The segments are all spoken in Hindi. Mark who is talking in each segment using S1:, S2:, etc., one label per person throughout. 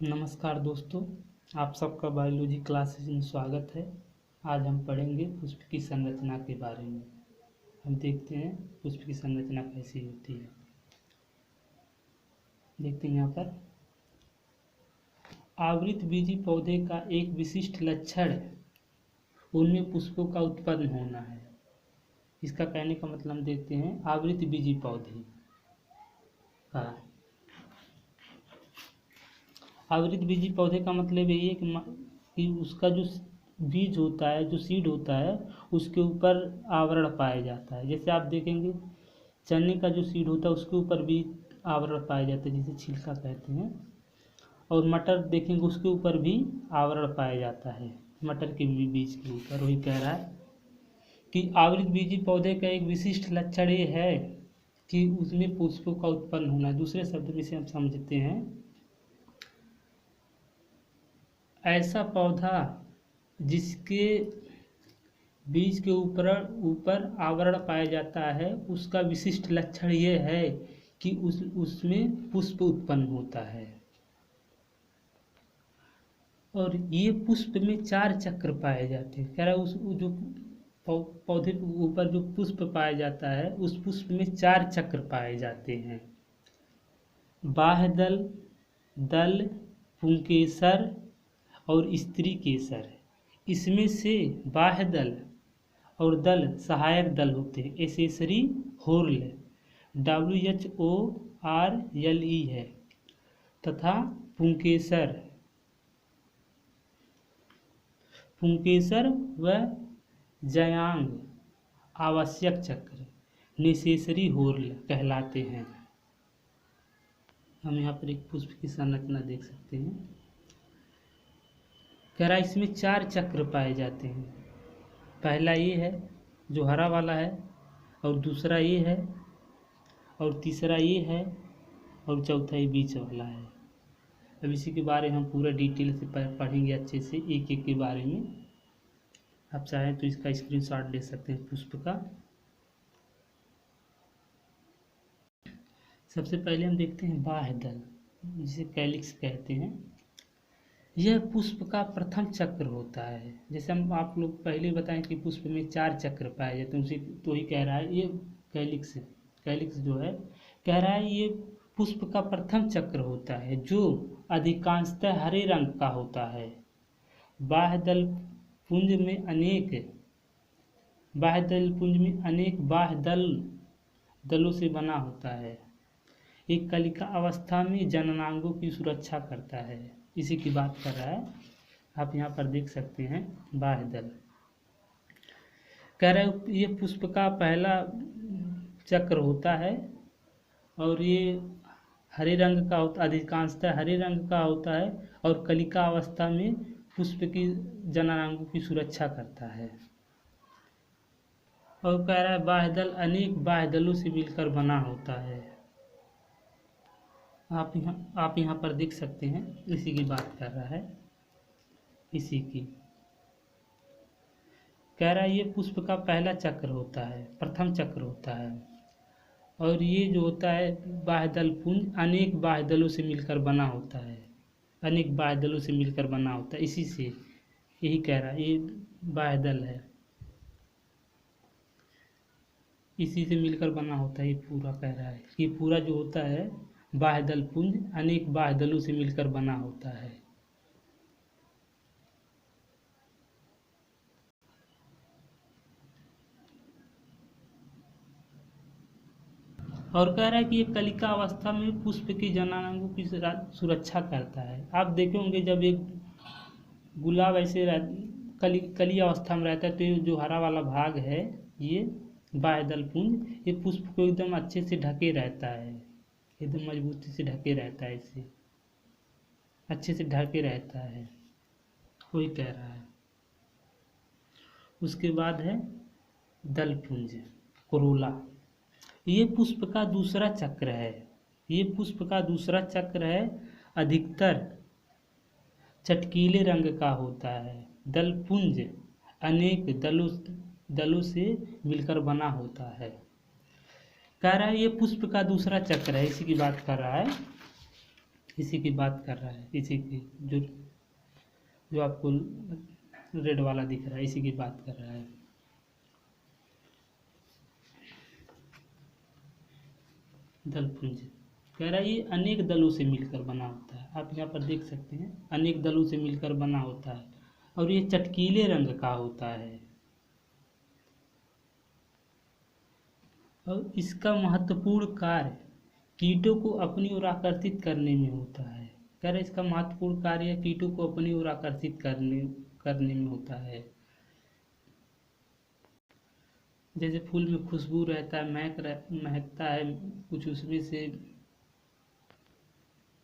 S1: नमस्कार दोस्तों, आप सबका बायोलॉजी क्लासेज में स्वागत है। आज हम पढ़ेंगे पुष्प की संरचना के बारे में। हम देखते हैं पुष्प की संरचना कैसी होती है। देखते हैं यहाँ पर आवृतबीजी पौधे का एक विशिष्ट लक्षण उनमें पुष्पों का उत्पन्न होना है। इसका कहने का मतलब हम देखते हैं आवृतबीजी पौधे का आवृतबीजी पौधे का मतलब यही है कि उसका जो बीज होता है, जो सीड होता है, उसके ऊपर आवरण पाया जाता है। जैसे आप देखेंगे चने का जो सीड होता है उसके ऊपर भी आवरण पाया जाता है, जिसे छिलका कहते हैं। और मटर देखेंगे उसके ऊपर भी आवरण पाया जाता है, मटर के बीज के ऊपर। वही कह रहा है कि आवृतबीजी पौधे का एक विशिष्ट लक्षण ये है कि उसमें पुष्पों का उत्पन्न होना है। दूसरे शब्द में से हम समझते हैं ऐसा पौधा जिसके बीज के ऊपर आवरण पाया जाता है, उसका विशिष्ट लक्षण ये है कि उसमें पुष्प उत्पन्न होता है। और ये पुष्प में 4 चक्र पाए जाते हैं। कह रहा है उस जो पौधे के ऊपर जो पुष्प पाया जाता है, उस पुष्प में 4 चक्र पाए जाते हैं। बाह्य दल, दल, पुंकेसर और स्त्री केसर। इसमें से बाह्य दल और दल सहायक दल होते हैं। एसेसरी होर्ल WHORLE है तथा पुंकेसर व जयांग आवश्यक चक्र नेसेसरी होर्ल कहलाते हैं। हम यहाँ पर एक पुष्प की संरचना देख सकते हैं। कह रहा है इसमें 4 चक्र पाए जाते हैं। पहला ये है जो हरा वाला है, और दूसरा ये है, और तीसरा ये है, और चौथा ये बीच वाला है। अब इसी के बारे में हम पूरा डिटेल से पढ़ेंगे अच्छे से, एक एक के बारे में। आप चाहें तो इसका स्क्रीनशॉट ले सकते हैं पुष्प का। सबसे पहले हम देखते हैं बाह्य दल, जिसे कैलिक्स कहते हैं। यह पुष्प का प्रथम चक्र होता है। जैसे हम आप लोग पहले बताएं कि पुष्प में 4 चक्र पाए जाते हैं, उसी तो ही कह रहा है ये कैलिक्स जो है, कह रहा है ये पुष्प का प्रथम चक्र होता है, जो अधिकांशतः हरे रंग का होता है। बाह्य दल पुंज में अनेक बाह्य दलों से बना होता है। एक कलिका अवस्था में जननांगों की सुरक्षा करता है। इसी की बात कर रहा है। आप यहाँ पर देख सकते हैं बाह्य दल। कह रहा है ये पुष्प का पहला चक्र होता है, और ये हरे रंग का होता, अधिकांशतः हरे रंग का होता है, और कलिका अवस्था में पुष्प की जननांगों की सुरक्षा करता है। और कह रहा है बाह्य दल अनेक बाह्य दलों से मिलकर बना होता है। आप यहाँ पर देख सकते हैं, इसी की बात कर रहा है, इसी की। कह रहा है ये पुष्प का पहला चक्र होता है, प्रथम चक्र होता है। और ये जो होता है बाह्य दल पुंज अनेक बाह्य दलों से मिलकर बना होता है, अनेक बाह्य दलों से मिलकर बना होता है। इसी से यही कह रहा है ये बाह्य दल है, इसी से मिलकर बना होता है। ये पूरा कह रहा है कि पूरा जो होता है बाह्य दल पुंज अनेक बाह्य दलों से मिलकर बना होता है। और कह रहा है कि ये कलिका अवस्था में पुष्प की जननांगों की सुरक्षा करता है। आप देखे होंगे जब एक गुलाब ऐसे कली अवस्था में रहता है, तो ये जो हरा वाला भाग है, ये बाह्य दल पुंज, ये पुष्प को एकदम अच्छे से ढके रहता है, एकदम मजबूती से ढके रहता है, इसे अच्छे से ढके रहता है। वही कह रहा है। उसके बाद है दल पुंज कोरोला। ये पुष्प का दूसरा चक्र है। अधिकतर चटकीले रंग का होता है। दल पुंज अनेक दलों से मिलकर बना होता है। कह रहा है ये पुष्प का दूसरा चक्र है, इसी की बात कर रहा है। इसी की बात कर रहा है, इसी की जो जो आपको रेड वाला दिख रहा है, इसी की बात कर रहा है। दलपुंज कह रहा है ये अनेक दलों से मिलकर बना होता है। आप यहाँ पर देख सकते हैं, अनेक दलों से मिलकर बना होता है और ये चटकीले रंग का होता है और इसका महत्वपूर्ण कार्य कीटों को अपनी ओर आकर्षित करने में होता है। कह रहे इसका महत्वपूर्ण कार्य कीटों को अपनी ओर आकर्षित करने में होता है। जैसे फूल में खुशबू रहता है, महकता है कुछ, उसमें से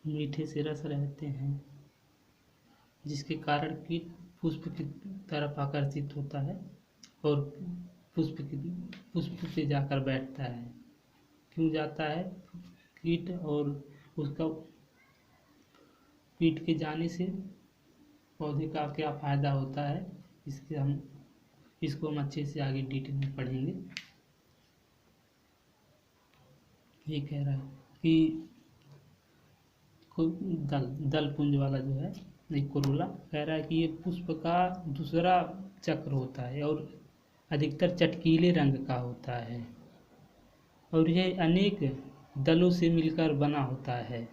S1: मीठे से रस रहते हैं जिसके कारण कीट पुष्प की तरफ आकर्षित होता है और पुष्प पे जाकर बैठता है। क्यों जाता है कीट, और उसका कीट के जाने से पौधे का क्या फायदा होता है, इसको हम अच्छे से आगे डिटेल में पढ़ेंगे। ये कह रहा है कि दल पुंज वाला जो है एक कोरोला, कह रहा है कि ये पुष्प का दूसरा चक्र होता है और अधिकतर चटकीले रंग का होता है और यह अनेक दलों से मिलकर बना होता है।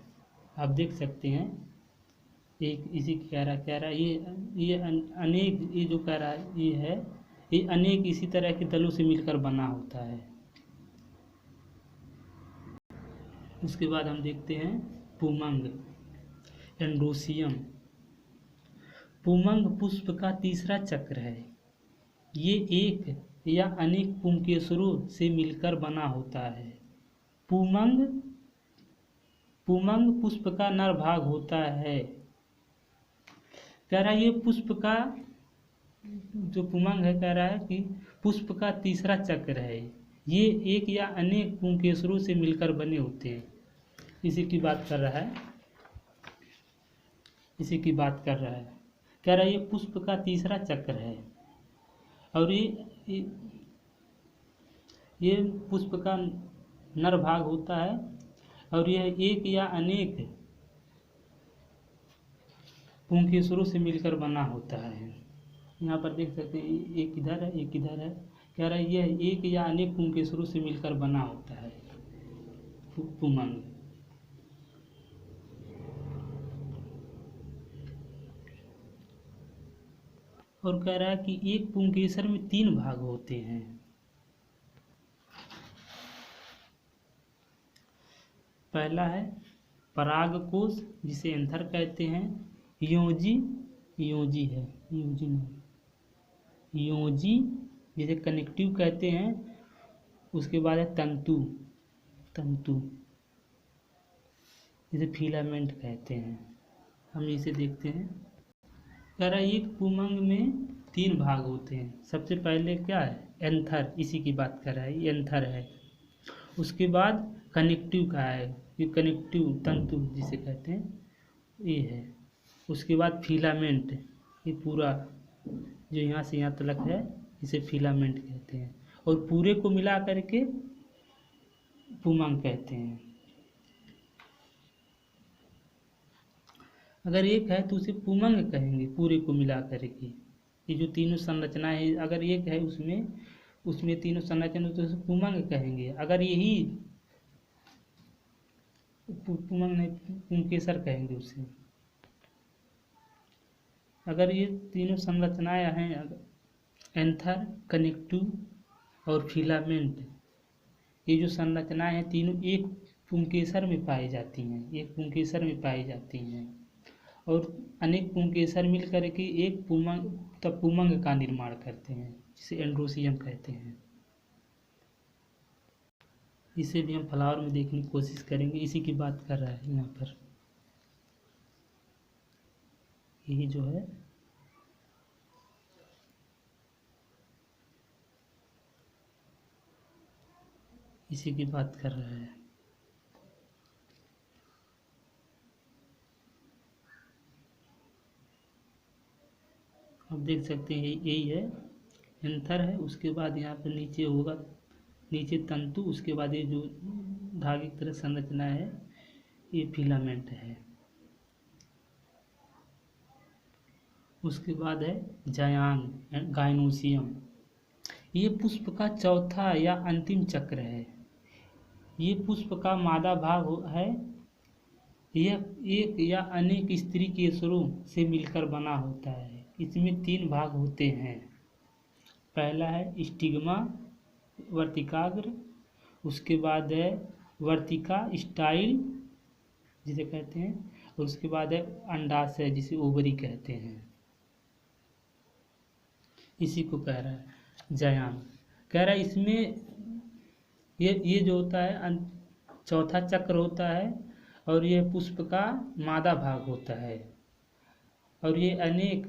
S1: आप देख सकते हैं एक इसी कह रहा है ये अनेक, ये जो कह रहा है ये अनेक इसी तरह के दलों से मिलकर बना होता है। उसके बाद हम देखते हैं पुमंग, एंड्रोसियम। पुमंग पुष्प का तीसरा चक्र है। ये एक या अनेक पुंकेसरों से मिलकर बना होता है। पुमंग पुष्प का नर भाग होता है। कह रहा है ये पुष्प का जो पुमंग है, कह रहा है कि पुष्प का तीसरा चक्र है। ये एक या अनेक पुंकेसरों से मिलकर बने होते हैं। इसी की बात कर रहा है, इसी की बात कर रहा है। कह रहा है ये पुष्प का तीसरा चक्र है और ये पुष्प का नर भाग होता है और यह एक या अनेक पुंकेसरों से मिलकर बना होता है। यहाँ पर देख सकते हैं एक इधर है एक इधर है। कह रहा है यह एक या अनेक पुंकेसरों से मिलकर बना होता है पुमंग। और कह रहा है कि एक पुंकेसर में 3 भाग होते हैं। पहला है परागकोश जिसे एंथर कहते हैं, योजी जिसे कनेक्टिव कहते हैं। उसके बाद है तंतु जिसे फिलामेंट कहते हैं। हम इसे देखते हैं। कह रहा है एक पुमंग में 3 भाग होते हैं। सबसे पहले क्या है एंथर, इसी की बात कर रहा है, ये एंथर है। उसके बाद कनेक्टिव का है, ये कनेक्टिव तंतु जिसे कहते हैं ये है। उसके बाद फिलामेंट, ये पूरा जो यहाँ से यहाँ तक है इसे फिलामेंट कहते हैं और पूरे को मिला करके पुमंग कहते हैं। अगर एक है तो उसे पुमंग कहेंगे पूरे को मिला करके। ये जो तीनों संरचनाएं हैं, अगर एक है उसमें तीनों संरचना तो उसे पुमंग कहेंगे। अगर यही पुमंग नहीं पुंकेसर कहेंगे उसे। अगर ये तीनों संरचनाएं हैं एंथर, कनेक्टिव और फिलामेंट, ये जो संरचनाएं हैं तीनों एक पुंकेसर में पाई जाती हैं और अनेक पुंकेसर मिल करके एक पुमंग का निर्माण करते हैं जिसे एंड्रोसियम कहते हैं। इसे भी हम फ्लावर में देखने की कोशिश करेंगे। इसी की बात कर रहा है यहाँ पर। यही जो है इसी की बात कर रहा है। आप देख सकते हैं यही है एंथर है। उसके बाद यहाँ पर नीचे होगा, नीचे तंतु, उसके बाद ये जो धागे की तरह संरचना है ये फिलामेंट है। उसके बाद है जायांग गाइनोसियम। ये पुष्प का चौथा या अंतिम चक्र है। ये पुष्प का मादा भाग है। यह एक या अनेक स्त्री केसरों से मिलकर बना होता है। इसमें 3 भाग होते हैं। पहला है स्टिग्मा वर्तिकाग्र, उसके बाद है वर्तिका स्टाइल जिसे कहते हैं, और उसके बाद है अंडाशय जिसे ओवरी कहते हैं। इसी को कह रहा है जयान। कह रहा है इसमें ये जो होता है चौथा चक्र होता है, और ये पुष्प का मादा भाग होता है, और ये अनेक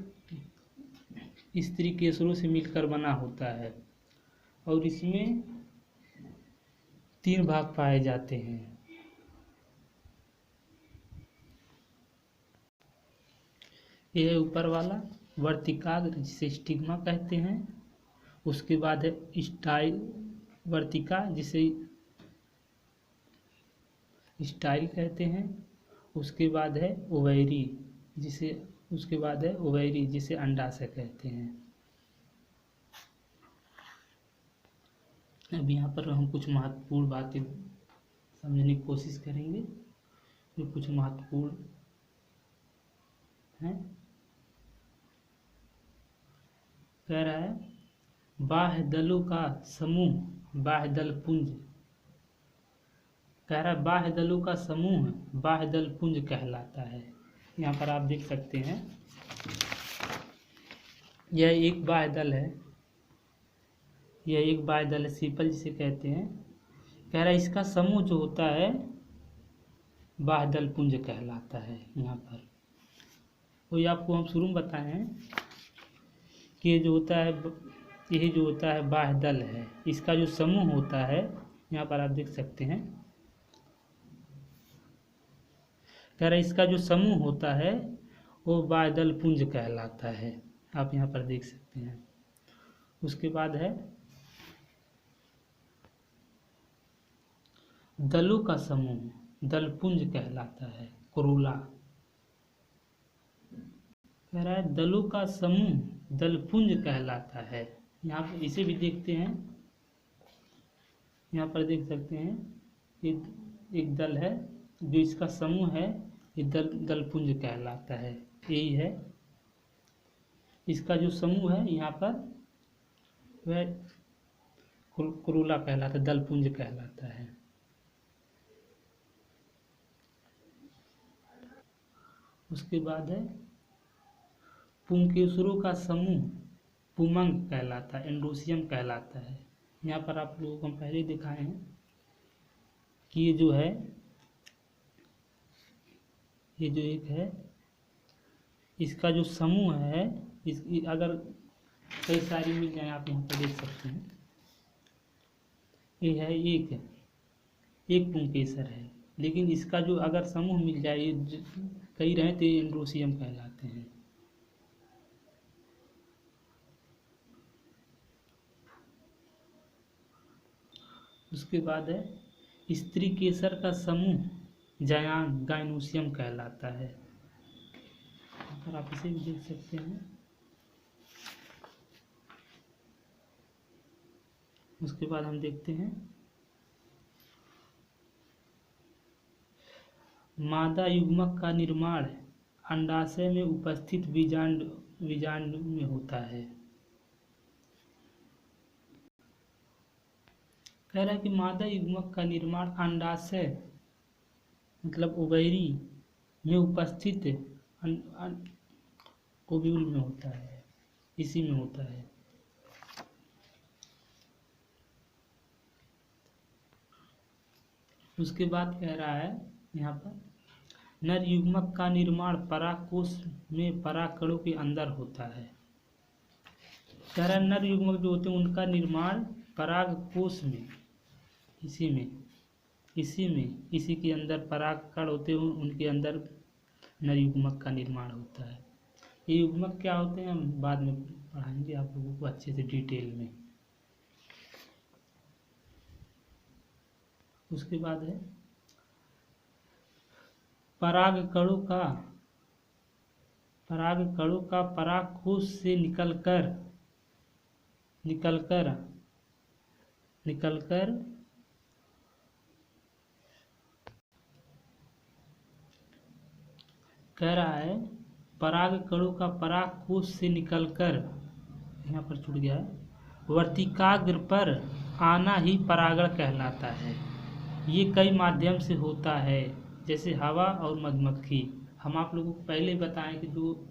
S1: स्त्री केसरों से मिलकर बना होता है, और इसमें 3 भाग पाए जाते हैं। यह है ऊपर वाला वर्तिकाग्र जिसे स्टिग्मा कहते हैं, उसके बाद है स्टाइल वर्तिका जिसे स्टाइल कहते हैं, उसके बाद है ओवैरी जिसे अंडाशय कहते हैं। अब यहाँ पर हम कुछ महत्वपूर्ण बातें समझने की कोशिश करेंगे जो कुछ महत्वपूर्ण हैं। कह रहा है बाह्य दलों का समूह बाह्य दल पुंज। कह रहा है बाह्य दलों का समूह बाह्य दल पुंज कहलाता है। यहाँ पर आप देख सकते हैं यह एक बाह्य दल है, सीपल जिसे कहते हैं। कह रहा है इसका समूह जो होता है बाह्य दल पुंज कहलाता है। यहाँ पर वही आपको हम शुरू में बताए हैं कि यही जो होता है बाह्य दल है, इसका जो समूह होता है, यहाँ पर आप देख सकते हैं। कह रहा है इसका जो समूह होता है वो बाह्य दल पुंज कहलाता है। आप यहाँ पर देख सकते हैं। उसके बाद है दलों का समूह दलपुंज कहलाता है, कोरोला। कह रहा है दलों का समूह दलपुंज कहलाता है। यहाँ पर इसे भी देखते हैं। यहाँ पर देख सकते हैं एक दल है जो इसका समूह है, ये दलपुंज कहलाता है। यही है इसका जो समूह है, यहाँ पर वह कोरोला कहलाता है, दलपुंज कहलाता है। उसके बाद है पुंकेसरों का समूह पुमंग कहलाता है, एंड्रोसियम कहलाता है। यहाँ पर आप लोगों को हम पहले दिखाए हैं कि ये जो एक है इसका जो समूह है, अगर कई सारी मिल जाए आप यहाँ पर देख सकते हैं। ये है एक पुंकेसर है, लेकिन इसका जो अगर समूह मिल जाए, ये कई रहे तो ये एंड्रोसियम कहलाते हैं। उसके बाद है स्त्री केसर का समूह जायांग गाइनोसियम कहलाता है। और आप इसे भी देख सकते हैं। उसके बाद हम देखते हैं मादा युग्मक का निर्माण अंडाशय में उपस्थित बीजांड में होता है। कह रहा है कि मादा युग्मक का निर्माण अंडाशय मतलब ओवरी में उपस्थित ओव्यूल में होता है, इसी में होता है। उसके बाद कह रहा है यहाँ पर नर युग्मक का निर्माण परागकोश में परागकणों के अंदर होता है। कह रहा है नर युग्मक जो होते हैं उनका निर्माण परागकोश में, इसी के अंदर परागकण होते हैं, उनके अंदर नर युग्मक का निर्माण होता है। ये युग्मक क्या होते हैं हम बाद में पढ़ाएंगे आप लोगों को अच्छे से डिटेल में। उसके बाद है परागकणों का परागकणों का परागकोश से निकलकर निकलकर निकलकर कह रहा है परागकणों का परागकोश से निकलकर, यहाँ पर छूट गया है, वर्तिकाग्र पर आना ही परागण कहलाता है। ये कई माध्यम से होता है, जैसे हवा और मधुमक्खी। हम आप लोगों को पहले ही बताएं कि जो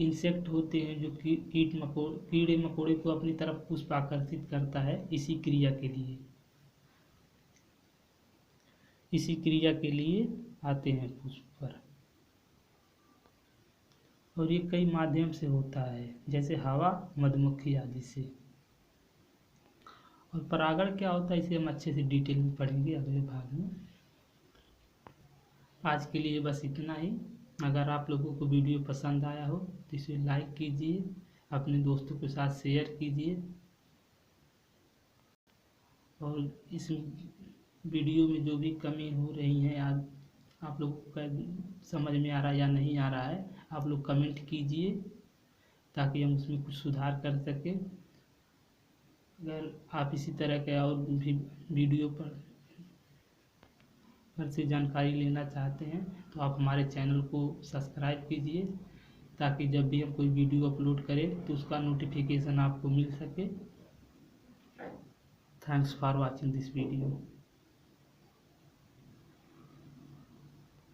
S1: इंसेक्ट होते हैं, जो कीड़े मकोड़े को अपनी तरफ पुष्प आकर्षित करता है, इसी क्रिया के लिए आते हैं पुष्प पर। और ये कई माध्यम से होता है, जैसे हवा, मधुमक्खी आदि से। और परागण क्या होता है इसे हम अच्छे से डिटेल में पढ़ेंगे अगले भाग में। आज के लिए बस इतना ही। अगर आप लोगों को वीडियो पसंद आया हो तो इसे लाइक कीजिए, अपने दोस्तों के साथ शेयर कीजिए, और इस वीडियो में जो भी कमी हो रही है आज आप लोगों को समझ में आ रहा है या नहीं आ रहा है, आप लोग कमेंट कीजिए ताकि हम उसमें कुछ सुधार कर सकें। अगर आप इसी तरह के और भी वीडियो पर से जानकारी लेना चाहते हैं तो आप हमारे चैनल को सब्सक्राइब कीजिए, ताकि जब भी हम कोई वीडियो अपलोड करें तो उसका नोटिफिकेशन आपको मिल सके। Thanks for watching this video.